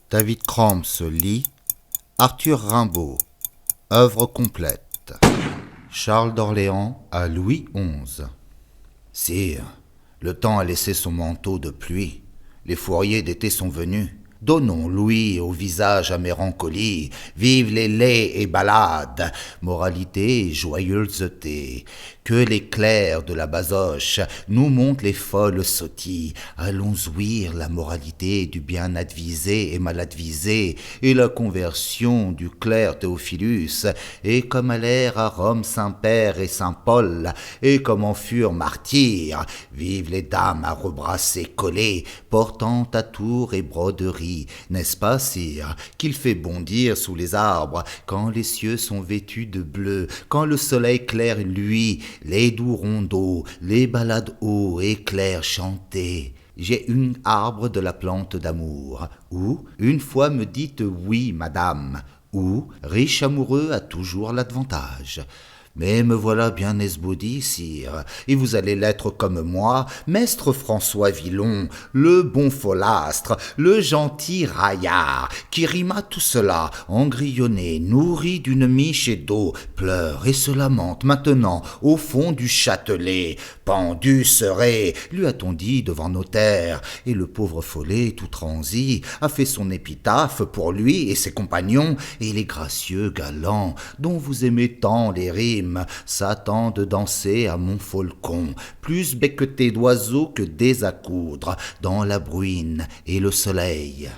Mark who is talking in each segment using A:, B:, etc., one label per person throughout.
A: David Crams lit Arthur Rimbaud, œuvre complète. Charles d'Orléans à Louis XI. Sire, le temps a laissé son manteau de pluie, les fourriers d'été sont venus. Donnons Louis au visage à mélancolie, vive les laits et ballades, moralité et joyeuseté. Que les clercs de la basoche nous montrent les folles sotties. Allons ouïr la moralité du bien advisé et mal advisé, et la conversion du clerc Théophilus, et comme allèrent à Rome Saint-Père et Saint-Paul, et comme en furent martyrs. Vive les dames à rebrasser collées, portant à tours et broderies. N'est-ce pas, sire, qu'il fait bondir sous les arbres, quand les cieux sont vêtus de bleu, quand le soleil clair luit, les doux rondeaux, les ballades hauts et clairs chantés. J'ai une arbre de la plante d'amour, ou une fois me dites oui, madame, ou riche amoureux a toujours l'avantage. Mais me voilà bien esbaudi, sire, et vous allez l'être comme moi, maître François Villon, le bon folastre, le gentil raillard, qui rima tout cela, engrillonné, nourri d'une miche et d'eau, pleure et se lamente maintenant au fond du Châtelet. Pendu serait, lui a-t-on dit devant notaire, et le pauvre Follet, tout transi, a fait son épitaphe pour lui et ses compagnons, et les gracieux galants, dont vous aimez tant les rimes, s'attendent de danser à Montfaucon, plus becquetés d'oiseaux que des à coudre, dans la bruine et le soleil.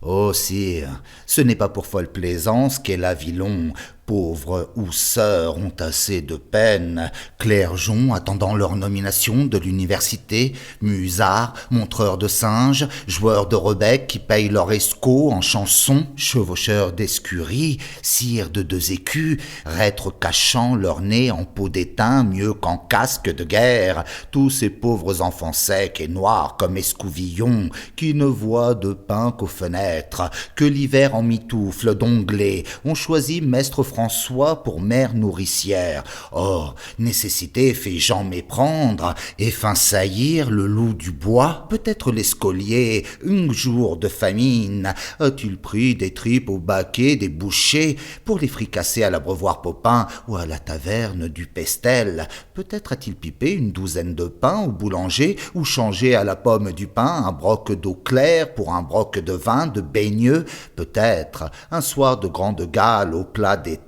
A: Oh sire, ce n'est pas pour folle plaisance qu'est la Villon. Pauvres housseurs ont assez de peine, clergeons attendant leur nomination de l'université, musards, montreurs de singes, joueurs de rebec qui payent leur escaut en chansons, chevaucheurs d'escurie, sires de 2 écus, reîtres cachant leur nez en peau d'étain mieux qu'en casque de guerre, tous ces pauvres enfants secs et noirs comme escouvillons, qui ne voient de pain qu'aux fenêtres, que l'hiver en mitoufles d'onglets, ont choisi maître François pour mère nourricière. Oh, nécessité fait Jean méprendre et fin saillir le loup du bois. Peut-être l'escolier, un jour de famine, a-t-il pris des tripes au baquet des bouchers pour les fricasser à l'abreuvoir Popin ou à la taverne du Pestel. Peut-être a-t-il pipé une 12aine de pains au boulanger ou changé à la pomme du pain un broc d'eau claire pour un broc de vin de baigneux. Peut-être, un soir de grande gale au plat des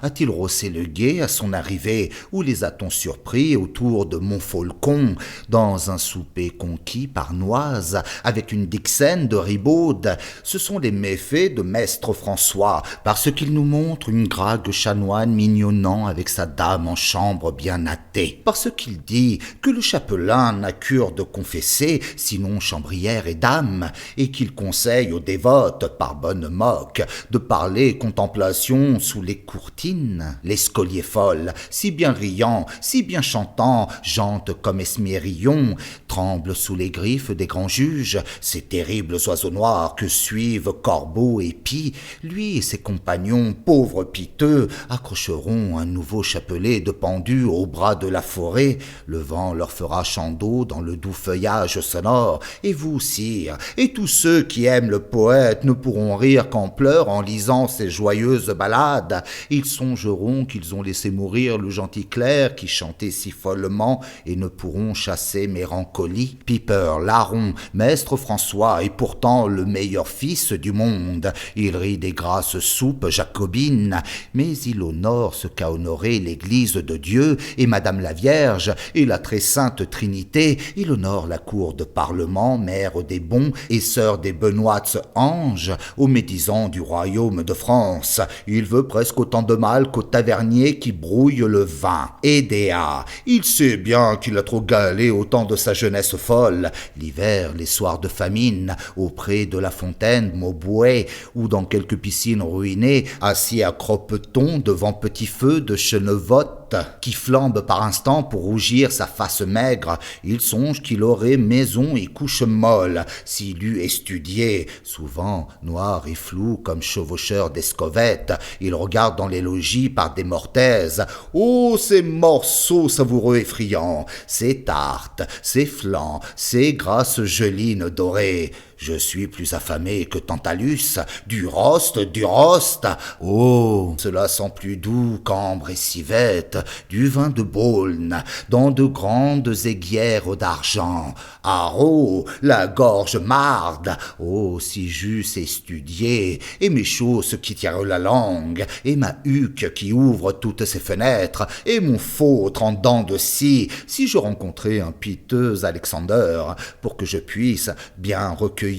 A: a-t-il rossé le guet à son arrivée, ou les a-t-on surpris autour de Montfaucon, dans un souper conquis par Noise, avec une Dixaine de ribaude? Ce sont les méfaits de maître François, parce qu'il nous montre une grague chanoine mignonnant avec sa dame en chambre bien hâtée, parce qu'il dit que le chapelain n'a cure de confesser, sinon chambrière et dame, et qu'il conseille aux dévotes, par bonne moque, de parler contemplation sous les courtines, l'escolier folle, si bien riant, si bien chantant, jante comme Esmérillon, tremble sous les griffes des grands juges, ces terribles oiseaux noirs que suivent corbeaux et pies, lui et ses compagnons, pauvres piteux, accrocheront un nouveau chapelet de pendus au bras de la forêt, le vent leur fera chant d'eau dans le doux feuillage sonore, et vous, sire, et tous ceux qui aiment le poète ne pourront rire qu'en pleurs en lisant ces joyeuses ballades. Ils songeront qu'ils ont laissé mourir le gentil clerc qui chantait si follement et ne pourront chasser Mélancolie. Piper, larron, maître François est pourtant le meilleur fils du monde. Il rit des grasses soupes jacobines, mais il honore ce qu'a honoré l'Église de Dieu et Madame la Vierge et la très sainte Trinité. Il honore la cour de Parlement, mère des bons et sœur des Benoîtes anges, aux médisants du royaume de France. Il veut presque autant de mal qu'au tavernier qui brouille le vin. Edéa, il sait bien qu'il a trop galé au temps de sa jeunesse folle. L'hiver, les soirs de famine, auprès de la fontaine Maubuée, ou dans quelques piscines ruinées, assis à cropeton devant petit feu de chenevotte qui flambe par instant pour rougir sa face maigre, il songe qu'il aurait maison et couche molle s'il eût étudié. Souvent, noir et flou comme chevaucheur d'escovettes, il regarde dans les logis par des mortaises. Oh, ces morceaux savoureux et friands, ces tartes, ces flancs, ces grasses gelines dorées. je suis plus affamé que Tantalus. Du rost, du rost. Oh, cela sent plus doux qu'ambre et civette, du vin de Beaune, dans de grandes aiguières d'argent. Haro, la gorge marde. Oh, si j'eusse étudié, et mes chausses qui tirent la langue, et ma huque qui ouvre toutes ses fenêtres, et mon fautre en dents de scie, si je rencontrais un piteux Alexander, pour que je puisse, bien recueilli,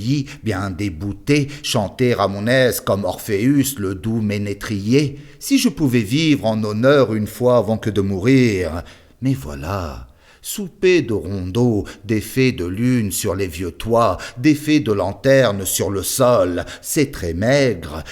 A: bien débouté, chanter à mon aise comme Orpheus le doux ménétrier, si je pouvais vivre en honneur une fois avant que de mourir. Mais voilà, souper de rondeaux, des fées de lune sur les vieux toits, des fées de lanternes sur le sol, c'est très maigre,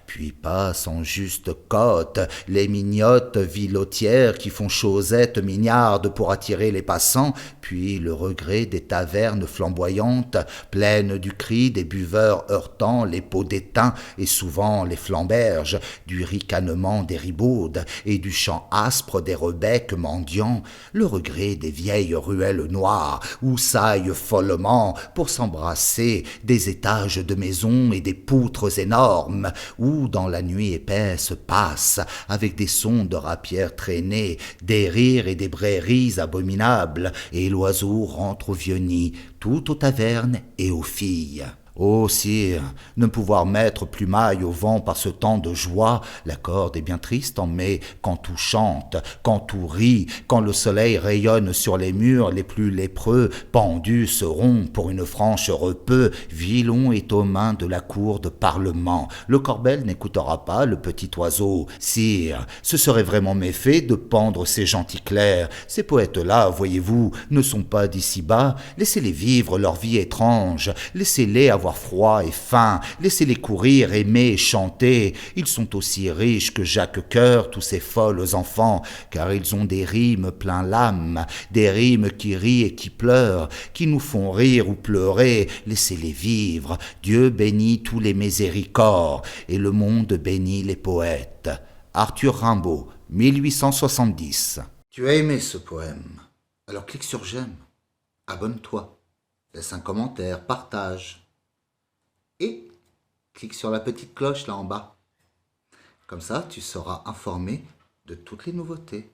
A: puis passent en juste cote les mignottes vilotières qui font chaussette mignarde pour attirer les passants, puis le regret des tavernes flamboyantes, pleines du cri des buveurs heurtant les pots d'étain et souvent les flamberges, du ricanement des ribaudes et du chant aspre des rebecs mendiants, le regret des vieilles ruelles noires où saillent follement pour s'embrasser des étages de maisons et des poutres énormes, où dans la nuit épaisse passent, avec des sons de rapières traînées, des rires et des brairies abominables, et l'oiseau rentre au vieux nid, tout aux tavernes et aux filles. Ô sire, ne pouvoir mettre plus maille au vent par ce temps de joie, la corde est bien triste en mai, quand tout chante, quand tout rit, quand le soleil rayonne sur les murs les plus lépreux, pendus seront pour une franche repeux, Villon est aux mains de la cour de parlement. Le corbel n'écoutera pas le petit oiseau. Sire, ce serait vraiment méfait de pendre ces gentils clercs. Ces poètes-là, voyez-vous, ne sont pas d'ici-bas. Laissez-les vivre leur vie étrange, laissez-les avoir froid et faim, laissez-les courir, aimer et chanter. Ils sont aussi riches que Jacques Cœur, tous ces folles enfants, car ils ont des rimes plein l'âme, des rimes qui rient et qui pleurent, qui nous font rire ou pleurer. Laissez-les vivre. Dieu bénit tous les miséricordes, et le monde bénit les poètes. Arthur Rimbaud, 1870. Tu as aimé ce poème? Alors clique sur j'aime, abonne-toi, laisse un commentaire, partage. Et clique sur la petite cloche là en bas. Comme ça, tu seras informé de toutes les nouveautés.